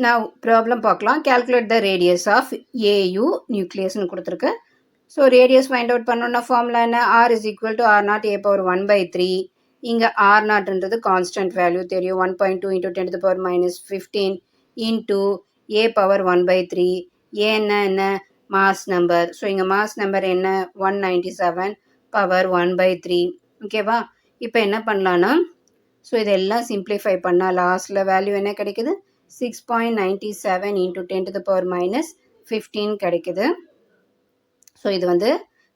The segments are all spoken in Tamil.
Now problem பார்க்கலாம். Calculate the radius of AU nucleus னு கொடுத்திருக்கு. So radius find out பண்ணனும்னா formula என்ன? R is equal to R naught A power 1 by 3. இங்க R naught ன்றது constant value தெரியும். 1.2 into 10 to the power minus 15 into A power 1 by 3. A என்ன mass number. So இங்க mass number என்ன? 197 power 1 by 3. ஓகேவா? இப்போ என்ன பண்ணலாம்னா ஸோ இதெல்லாம் சிம்பிளிஃபை பண்ணால் லாஸ்ட்டில் வேல்யூ என்ன கிடைக்குது? 6.97 into 10 to the power minus 15 கிடைக்குது. ஸோ இது வந்து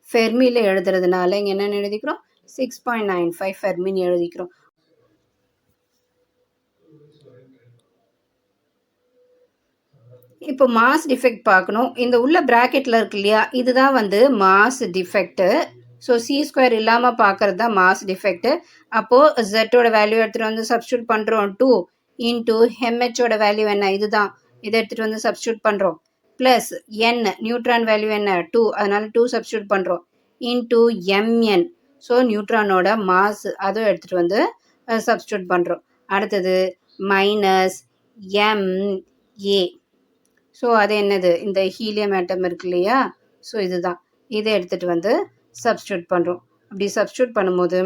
ஃபெர்மியில் எழுதுறதுனால இங்கே என்னென்னு எழுதிக்கிறோம்? 6.95 ஃபெர்மின்னு எழுதிக்கிறோம். இப்போ மாஸ் டிஃபெக்ட் பார்க்கணும். இந்த உள்ள ப்ராக்கெட்டில் இருக்கு இல்லையா, இதுதான் வந்து mass defect. So C square இல்லாமல் பார்க்குறது தான் மாஸ் டிஃபெக்ட்டு. அப்போது ஜெட்டோட வேல்யூ எடுத்துகிட்டு வந்து சப்ஸ்டியூட் பண்ணுறோம். 2 இன்ட்டு ஹெம்ஹெச்சோட வேல்யூ என்ன? இதுதான். இதை எடுத்துகிட்டு வந்து சப்ஸ்டியூட் பண்ணுறோம். ப்ளஸ் என் நியூட்ரான் வேல்யூ என்ன? 2. அதனால் 2 சப்ஸ்டியூட் பண்ணுறோம். Into M N. ஸோ நியூட்ரானோட மாஸ் அதுவும் எடுத்துகிட்டு வந்து சப்ஸ்டியூட் பண்ணுறோம். அடுத்தது மைனஸ் எம்ஏ. ஸோ அது என்னது? இந்த ஹீலியம் ஆட்டம் இருக்கு இல்லையா, ஸோ இதுதான். இதை எடுத்துகிட்டு வந்து சப்ஸ்டியூட் பண்ணுறோம். அப்படி சப்ஸ்டியூட் பண்ணும்போது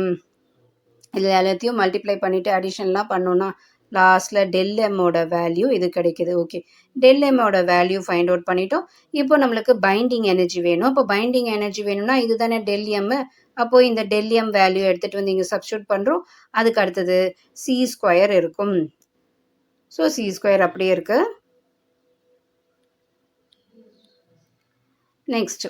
இதில் எல்லாத்தையும் மல்டிப்ளை பண்ணிவிட்டு அடிஷன்லாம் பண்ணோன்னா லாஸ்ட்டில் டெல் எம்மோட வேல்யூ இது கிடைக்கிது. ஓகே, டெல் எம்மோட வேல்யூ ஃபைண்ட் அவுட் பண்ணிட்டோம். இப்போ நம்மளுக்கு பைண்டிங் எனர்ஜி வேணும். இப்போ பைண்டிங் எனர்ஜி வேணும்னா இது தானே டெல் எம்மு. அப்போது இந்த டெல் எம் வேல்யூ எடுத்துகிட்டு வந்து இங்கே சப்ஸ்டியூட் பண்ணுறோம். அதுக்கு அடுத்தது சி ஸ்கொயர் இருக்கும். ஸோ சி ஸ்கொயர் அப்படியே இருக்குது. நெக்ஸ்ட்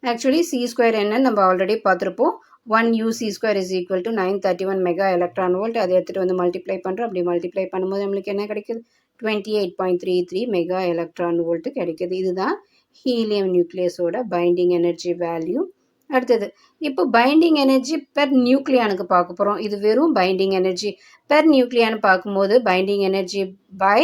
ஆக்சுவலி சி ஸ்கொயர் என்னன்னு நம்ம ஆல்ரெடி பார்த்துருப்போம். 1 UC square is equal to 931 mega electron volt. அதை எடுத்துகிட்டு வந்து மல்டிப்ளை பண்ணுறோம். அப்படி மல்டிப்ளை பண்ணும்போது நம்மளுக்கு என்ன கிடைக்குது? 28.33 மெகா எலக்ட்ரான் வோல்ட் கிடைக்குது. இதுதான் ஹீலியம் நியூக்ளியஸோட பைண்டிங் எனர்ஜி வேல்யூ. அடுத்தது இப்போ பைண்டிங் எனர்ஜி பெர் நியூக்ளியானுக்கு பார்க்க போகிறோம். இது வெறும் பைண்டிங் எனர்ஜி. பெர் நியூக்ளியான்னு பார்க்கும்போது binding energy by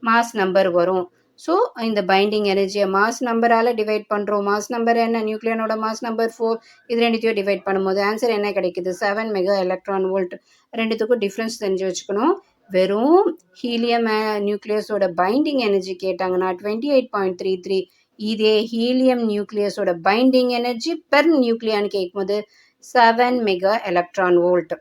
mass number வரும். ஸோ இந்த பைண்டிங் எனர்ஜியை மாஸ் நம்பரால் டிவைட் பண்ணுறோம். மாஸ் நம்பர் என்ன? நியூக்ளியனோட மாஸ் நம்பர் 4. இது ரெண்டுத்தையும் டிவைட் பண்ணும்போது ஆன்சர் என்ன கிடைக்குது? 7 மெகா எலக்ட்ரான் வோல்ட். ரெண்டுத்துக்கும் டிஃப்ரென்ஸ் தெரிஞ்சு வச்சுக்கணும். வெறும் ஹீலியம் நியூக்ளியஸோட பைண்டிங் எனர்ஜி கேட்டாங்கன்னா 28.33. இதே ஹீலியம் நியூக்ளியஸோட பைண்டிங் எனர்ஜி பெர் நியூக்ளியான்னு கேட்கும்போது 7 mega electron volt.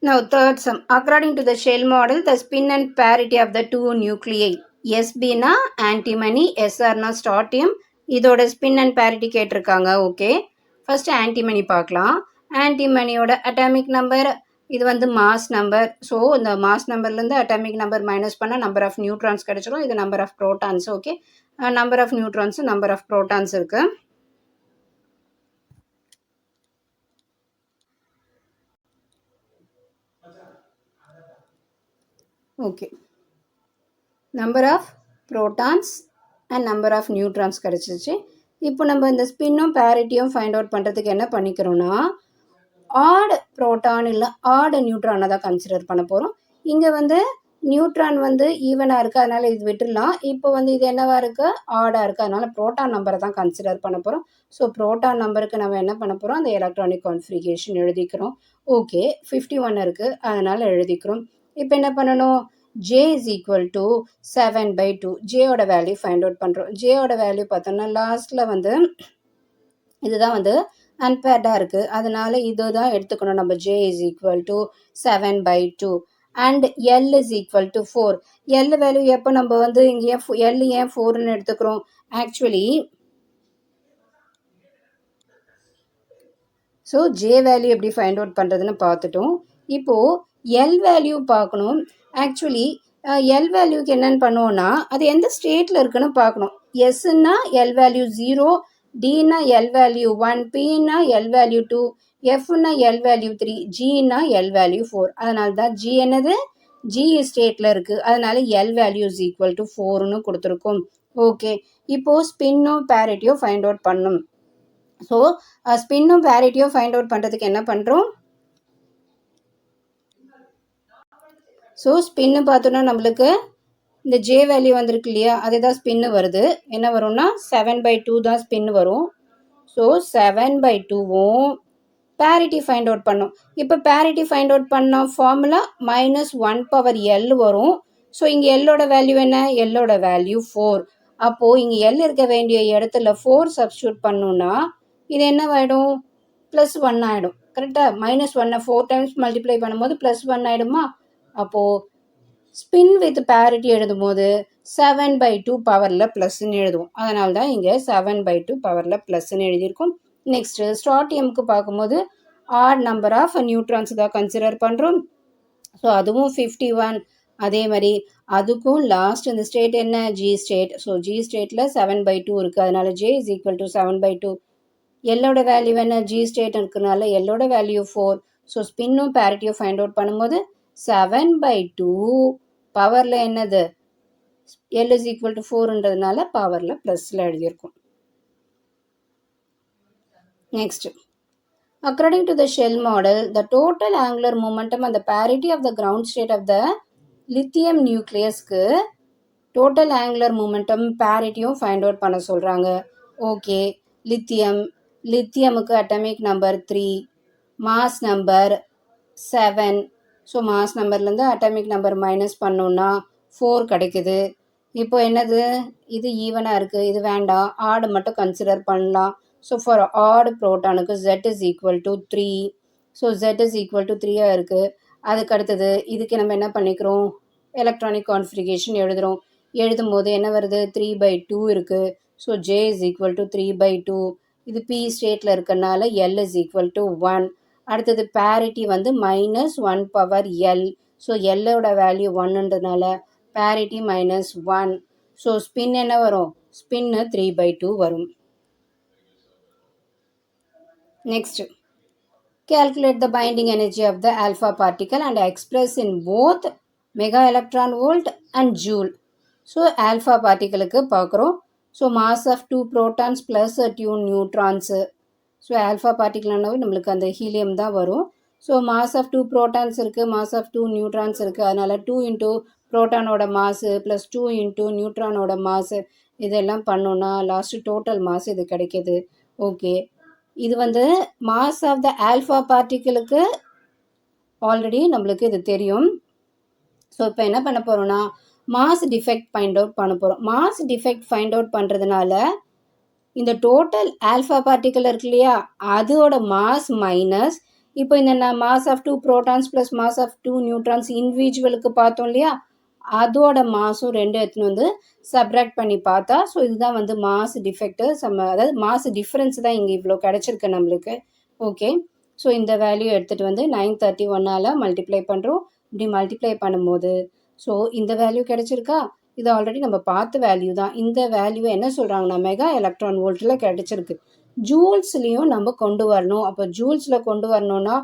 Now third sum. According to the shell model, the spin and parity of the two nuclei. SB na antimony, SR na strontium. இதோட ஸ்பின் அண்ட் பேரிட்டி கேட்டிருக்காங்க. ஓகே, ஃபர்ஸ்ட் ஆன்டிமனி பார்க்கலாம். ஆன்டிமனியோட அட்டாமிக் நம்பர் இது வந்து மாஸ் நம்பர். ஸோ இந்த மாஸ் நம்பர்லேருந்து அட்டாமிக் நம்பர் மைனஸ் பண்ணால் நம்பர் ஆஃப் நியூட்ரான்ஸ் கிடைச்சிடும். இது number of protons. Okay, number of neutrons number of protons இருக்குது. Okay, number of protons and number of neutrons கிடச்சிச்சு. இப்போ நம்ம இந்த ஸ்பின்னும் பேரிட்டியும் ஃபைண்ட் அவுட் பண்ணுறதுக்கு என்ன பண்ணிக்கிறோன்னா ஆட் ப்ரோட்டான் இல்லை ஆட் நியூட்ரானை தான் கன்சிடர் பண்ண போகிறோம். இங்கே வந்து நியூட்ரான் வந்து ஈவனாக இருக்குது, அதனால் இது விட்டுடலாம். இப்போ வந்து இது என்னவா இருக்குது? ஆடாக இருக்குது, அதனால் ப்ரோட்டான் நம்பரை தான் கன்சிடர் பண்ண போகிறோம். ஸோ ப்ரோட்டான் நம்பருக்கு நம்ம என்ன பண்ண போகிறோம்? அந்த எலக்ட்ரானிக் கான்ஃபிகரேஷன் எழுதிக்கிறோம். ஓகே, 51 இருக்குது, அதனால் எழுதிக்கிறோம். இப்போ என்ன பண்ணணும்? J is equal to 7/2. ஜேயோட வேல்யூ ஃபைண்ட் அவுட் பண்ணுறோம். ஜேயோட வேல்யூ பார்த்தோம்னா லாஸ்ட்டில் வந்து இதுதான் வந்து அன்பேர்டாக இருக்குது, அதனால் இது தான் எடுத்துக்கணும் நம்ம. J is equal to 7/2 and L is equal to 4. L value எப்போ நம்ம வந்து இங்கே L ஏன் 4ன்னு எடுத்துக்கிறோம்? Actually so J value find ஃபைண்ட் அவுட் பண்ணுறதுன்னு பார்த்துட்டோம். இப்போது L வேல்யூ பார்க்கணும். ஆக்சுவலி L வேல்யூக்கு என்னென்னு பண்ணுவோன்னா அது எந்த ஸ்டேட்டில் இருக்குன்னு பார்க்கணும். எஸ்ன்னா எல் வேல்யூ 0, டின்னா எல் வேல்யூ 1, பின்னா எல் வேல்யூ 2, எஃப்னா எல் வேல்யூ 3, ஜின்னா எல் வேல்யூ 4. அதனால தான் ஜி என்னது? ஜி ஸ்டேட்டில் இருக்குது, அதனால L value is equal to 4ன்னு கொடுத்துருக்கோம். ஓகே, இப்போது ஸ்பின்னும் பேரிட்டியும் ஃபைண்ட் அவுட் பண்ணணும். ஸோ ஸ்பின்னும் பேரிட்டியும் ஃபைண்ட் அவுட் பண்ணுறதுக்கு என்ன பண்ணுறோம்? ஸோ ஸ்பின்னு பார்த்தோன்னா நம்மளுக்கு இந்த ஜே வேல்யூ வந்திருக்கு இல்லையா, அதே தான் ஸ்பின்னு வருது. என்ன வரும்னா 7/2 தான் ஸ்பின் வரும். ஸோ 7/2வும் பேரிட்டி ஃபைண்ட் அவுட் பண்ணோம். இப்போ பேரிட்டி ஃபைண்ட் அவுட் பண்ண ஃபார்முலா -1/L வரும். ஸோ இங்கே எல்லோட வேல்யூ என்ன? எல்லோட வேல்யூ 4. அப்போது இங்கே எல் இருக்க வேண்டிய இடத்துல 4 சப்ஸ்டியூட் பண்ணோன்னா இது என்ன ஆகிடும்? +1 ஆகிடும். கரெக்டாக? -1 4 டைம்ஸ் மல்டிப்ளை பண்ணும்போது +1 ஆகிடுமா? அப்போது ஸ்பின் வித் பேரிட்டி எழுதும் போது 7/2 பவரில் ப்ளஸ்ன்னு எழுதுவோம். அதனால தான் இங்கே 7/2 பவரில் ப்ளஸ்ன்னு எழுதியிருக்கோம். நெக்ஸ்ட்டு ஸ்ட்ராட்டியமுக்கு பார்க்கும்போது ஆட் நம்பர் ஆஃப் நியூட்ரான்ஸ் தான் கன்சிடர் பண்ணுறோம். ஸோ அதுவும் 51. அதே மாதிரி அதுக்கும் லாஸ்ட் இந்த ஸ்டேட் என்ன? G state. ஸோ ஜி ஸ்டேட்டில் 7/2 இருக்குது. அதனால J = 7/2. எல்லோட வேல்யூ என்ன? ஜி ஸ்டேட் இருக்கிறதுனால எல்லோட வேல்யூ 4. ஸோ ஸ்பின்னும் பேரிட்டியும் ஃபைண்ட் அவுட் பண்ணும்போது 7/2 பவரில் என்னது? L = 4ன்றதுனால பவரில் ப்ளஸில் எழுதியிருக்கும். Next, according to the shell model, the total angular momentum and the parity of the ground state of the lithium nucleusக்கு டோட்டல் ஆங்குலர் மூமெண்டம் பேரிட்டியும் ஃபைண்ட் அவுட் பண்ண சொல்கிறாங்க. ஓகே, லித்தியமுக்கு atomic number 3, mass number 7. So mass நம்பர்லேருந்து அட்டமிக் நம்பர் மைனஸ் பண்ணோன்னா 4 கிடைக்குது. இப்போ என்னது? இது ஈவனாக இருக்குது, இது வேண்டாம், ஆடு மட்டும் கன்சிடர் பண்ணலாம். ஸோ ஃபார் ஆடு ப்ரோட்டானுக்கு Z = 3. ஸோ Z = 3 இருக்குது. அதுக்கு அடுத்தது இதுக்கு நம்ம என்ன பண்ணிக்கிறோம்? எலக்ட்ரானிக் கான்ஃபிகரேஷன் எழுதுகிறோம். எழுதும்போது என்ன வருது? 3/2 இருக்குது. So J = 3/2. இது P ஸ்டேட்டில் இருக்கறனால L = 1. அடுத்தது பேரிட்டி வந்து -1/L. ஸோ எல்லோட வேல்யூ 1ன்றதுனால பேரிட்டி -1. ஸோ ஸ்பின் என்ன வரும்? ஸ்பின்னு 3/2 வரும். Next, calculate the binding energy of the alpha particle and express in both mega electron volt and joule. So alpha பார்ட்டிகளுக்கு பார்க்குறோம். So mass of 2 protons plus 2 neutrons. So alpha பார்ட்டிகல்னாவே நம்மளுக்கு அந்த ஹீலியம் தான் வரும். ஸோ மாஸ் ஆஃப் 2 ப்ரோட்டான்ஸ் இருக்குது, மாஸ் ஆஃப் 2 நியூட்ரான்ஸ் இருக்குது. அதனால் 2 இன்ட்டு ப்ரோட்டானோட மாசு ப்ளஸ் 2 இன்ட்டு நியூட்ரானோட மாசு இதெல்லாம் பண்ணோன்னா லாஸ்ட்டு டோட்டல் மாஸ் இது கிடைக்கிது. ஓகே, இது வந்து மாஸ் ஆஃப் த ஆல்ஃபா பார்ட்டிகளுக்கு ஆல்ரெடி நம்மளுக்கு இது தெரியும். ஸோ இப்போ என்ன பண்ண போகிறோன்னா மாஸ் டிஃபெக்ட் ஃபைண்ட் அவுட் பண்ண போகிறோம். மாஸ் டிஃபெக்ட் ஃபைண்ட் அவுட் பண்ணுறதுனால இந்த டோட்டல் ஆல்ஃபா பார்ட்டிக்கல் இருக்கு இல்லையா, அதோட மாஸ் மைனஸ் இப்போ இந்த mass of 2 protons plus mass of 2 neutrons இண்டிவிஜுவலுக்கு பார்த்தோம் இல்லையா, அதோட மாஸும் 2 எடுத்துன்னு வந்து சப்ராக்ட் பண்ணி பார்த்தா ஸோ இதுதான் வந்து மாஸ் டிஃபெக்ட்டு. அதாவது மாஸ் டிஃப்ரென்ஸ் தான் இங்கே இவ்வளோ கிடச்சிருக்கு நம்மளுக்கு. ஓகே, ஸோ இந்த வேல்யூ எடுத்துகிட்டு வந்து 931ஆல் மல்டிப்ளை பண்ணுறோம். இப்படி மல்டிப்ளை பண்ணும்போது ஸோ இந்த வேல்யூ கிடச்சிருக்கா? இது ஆல்ரெடி நம்ம பார்த்த வேல்யூ தான். இந்த வேல்யூவை என்ன சொல்கிறாங்கன்னா மெகா எலக்ட்ரான் வோல்ட்டில் கிடச்சிருக்கு. ஜூல்ஸ்லேயும் நம்ம கொண்டு வரணும். அப்போ ஜூல்ஸில் கொண்டு வரணும்னா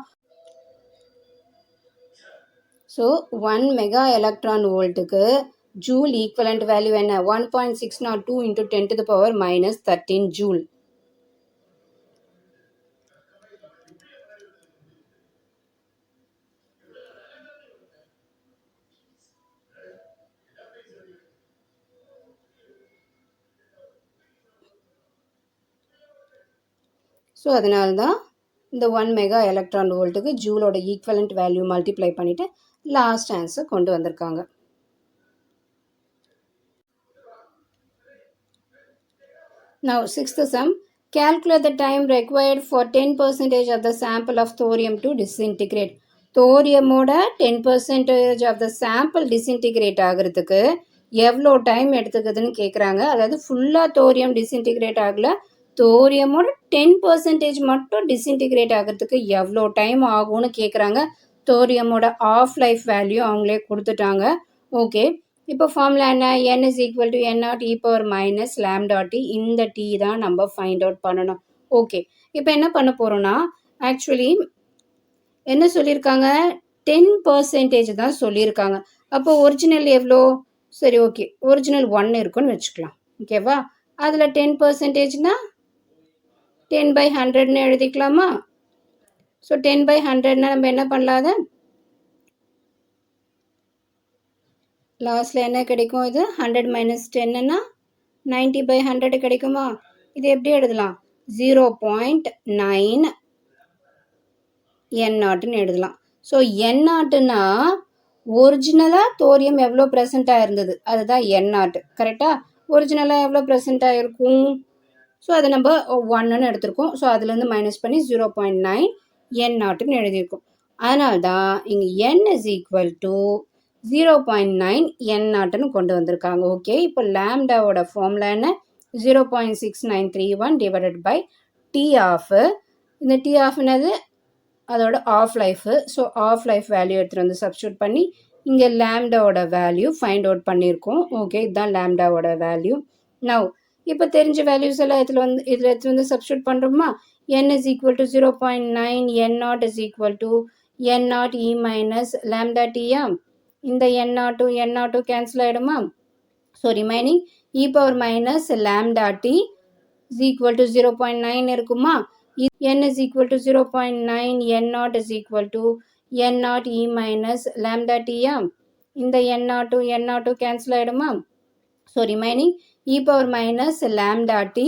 ஸோ 1 மெகா எலக்ட்ரான் வோல்ட்டுக்கு ஜூல் ஈக்குவலண்ட் வேல்யூ என்ன? 1.602 × 10⁻−13 ஜூல். ஸோ அதனால தான் இந்த 1 மெகா எலக்ட்ரான் வோல்ட்டுக்கு ஜூலோட ஈக்குவலண்ட் வேல்யூ மல்டிப்ளை பண்ணிவிட்டு லாஸ்ட் ஆன்சர் கொண்டு வந்திருக்காங்க. Now, sixth sum, calculate the time required for 10% of the sample of thorium to disintegrate. தோரியமோட 10% of the sample disintegrate ஆகிறதுக்கு எவ்வளோ டைம் எடுத்துக்குதுன்னு கேட்குறாங்க. அதாவது ஃபுல்லாக தோரியம் டிஸ்இன்டிகிரேட் ஆகலை, தோரியமோட 10% மட்டும் டிஸ்இன்டிகிரேட் ஆகிறதுக்கு எவ்வளோ டைம் ஆகும்னு கேட்குறாங்க. தோரியமோட ஆஃப் லைஃப் வேல்யூ அவங்களே கொடுத்துட்டாங்க. ஓகே, இப்போ ஃபார்முலா என்ன? n = n0 e⁻ λ(t). இந்த t தான் நம்ம ஃபைண்ட் அவுட் பண்ணணும். ஓகே, இப்போ என்ன பண்ண போகிறோன்னா ஆக்சுவலி என்ன சொல்லியிருக்காங்க? 10% தான் சொல்லியிருக்காங்க. அப்போ ஒரிஜினல் எவ்வளோ? சரி, ஓகே, ஒரிஜினல் 1 இருக்குன்னு வச்சுக்கலாம். ஓகேவா? அதில் 10%னா 10/100ன்னு எழுதிக்கலாமா? ஸோ 10/100னா நம்ம என்ன பண்ணலாம்? அதை லாஸ்ட்டில் என்ன கிடைக்கும்? இது 100 மைனஸ் 10ன்னா 90/100 கிடைக்குமா? இது எப்படி எழுதலாம்? 0.9 n0ன்னு எழுதலாம். ஸோ n0ன்னா ஒரிஜினலாக தோரியம் எவ்வளோ ப்ரெசண்ட்டாக இருந்தது அதுதான் n0. கரெக்டாக? ஒரிஜினலாக எவ்வளோ ப்ரெசண்ட்டாக இருக்கும்? ஸோ அதை நம்ம 1ன்னு எடுத்திருக்கோம். ஸோ அதுலேருந்து மைனஸ் பண்ணி 0.9 n0ன்னு எழுதியிருக்கோம். அதனால்தான் இங்கே n இஸ் ஈக்குவல் டு 0.9 n0ன்னு கொண்டு வந்திருக்காங்க. ஓகே, இப்போ லேம்டாவோட ஃபார்முலா என்ன? 0.6931 டிவைடட் பை டி ஆஃப், இந்த டி ஆஃப் என்னது? அதோட half life. So half life value எடுத்துகிட்டு வந்து சப்ஸ்டியூட் பண்ணி இங்கே லேம்டாவோட வேல்யூ ஃபைண்ட் அவுட் பண்ணியிருக்கோம். ஓகே, இதுதான் லேம்டாவோட வேல்யூ. நவ் இப்போ தெரிஞ்ச வேல்யூஸ் எல்லாம் இதில் எடுத்து வந்து சப்ஸ்டியூட் பண்ணுறோமா? n is equal to 0.9 n0 is equal to n0 e minus lambda டியா? இந்த n0 n0 கேன்சல் ஆகிடுமா? So remaining e power minus lambda T is equal to 0.9 இருக்குமா? n is equal to 0.9 n0 is equal to n0 e minus lambda t யா? இந்த n0 n0 cancel ஆகிடுமா? So remaining e power minus lambda t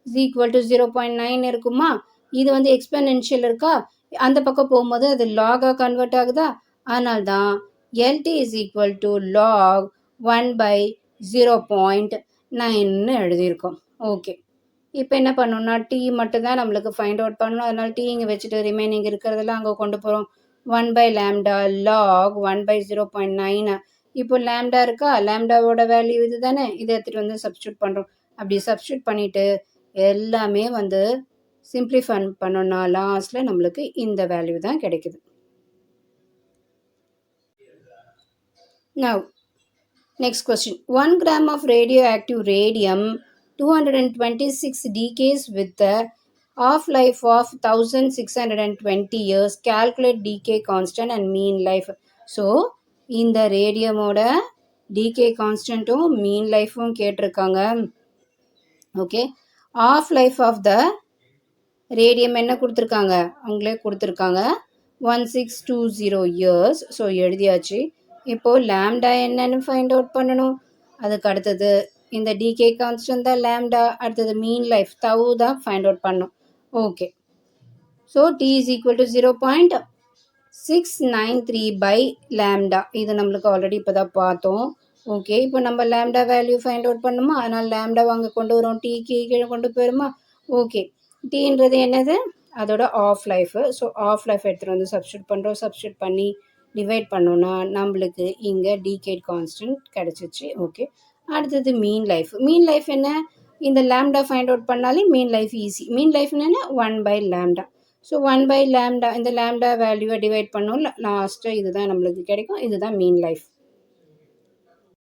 is equal to 0.9 இருக்குமா? இது வந்து எக்ஸ்பெனென்ஷியல் இருக்கா? அந்த பக்கம் போகும்போது அது லாகாக கன்வெர்ட் ஆகுதா? அதனால்தான் lt is equal to log 1/0.9ன்னு எழுதியிருக்கோம். ஓகே, இப்போ என்ன பண்ணணும்னா டி மட்டும் தான் நம்மளுக்கு ஃபைண்ட் அவுட் பண்ணணும். அதனால் டி இங்கே வச்சுட்டு ரிமைனிங் இருக்கிறதெல்லாம் அங்கே கொண்டு போகிறோம். 1/λ log 1/0.9. இப்போ லேம்டா இருக்கா? லேம்டாவோட வேல்யூ இது தானே? இதை எடுத்துகிட்டு வந்து சப்ஸ்டியூட் பண்ணுறோம். அப்படி சப்ஸ்டியூட் பண்ணிவிட்டு எல்லாமே வந்து சிம்ப்ளிஃபை பண்ணோம்னா லாஸ்ட்டில் நம்மளுக்கு இந்த வேல்யூ தான் கிடைக்குது. Now next question. 1 gram of radioactive radium 226 decays with a half-life of 1620 years. Calculate decay constant and mean life. So இந்த ரேடியமோட டிகே கான்ஸ்டன்ட்டும் மீன் லைஃப்பும் கேட்டிருக்காங்க. Okay, half life of the radium என்ன கொடுத்துருக்காங்க? அவங்களே கொடுத்துருக்காங்க 1620 இயர்ஸ். ஸோ எழுதியாச்சு. இப்போது லேம்டா என்னன்னு ஃபைண்ட் அவுட் பண்ணணும். அதுக்கு அடுத்தது இந்த டிகே கான்ஸ்டன்ட் தான் லேம்டா. அடுத்தது மீன் லைஃப் தவு தான் ஃபைண்ட் அவுட் பண்ணணும். Okay, so T is equal to 0.693 by lambda. இது நம்மளுக்கு ஆல்ரெடி இப்போ தான் பார்த்தோம். ஓகே, இப்போ நம்ம லேம்டா வேல்யூ ஃபைண்ட் அவுட் பண்ணுமா? அதனால் லேம்டா வாங்க கொண்டு வரோம். டி கீழே கொண்டு போயிருமா? ஓகே, டீன்றது என்னது? அதோட half life. So half life எடுத்துகிட்டு வந்து சப்ஸ்டியூட் பண்ணுறோம். சப்ஸ்டியூட் பண்ணி டிவைட் பண்ணோன்னா நம்மளுக்கு இங்கே டிகேட் கான்ஸ்டன்ட் கிடச்சிச்சு. ஓகே, அடுத்தது மீன் லைஃப். மீன் லைஃப் என்ன? இந்த லேம்டா ஃபைண்ட் அவுட் பண்ணாலே மீன் லைஃப் ஈஸி. மீன் லைஃப் என்னென்னா 1/λ. ஸோ 1/λ இந்த லேம்டா வேல்யூவை டிவைட் பண்ணோம். லாஸ்ட்டு இதுதான் நம்மளுக்கு கிடைக்கும். இதுதான் மீன் லைஃப்.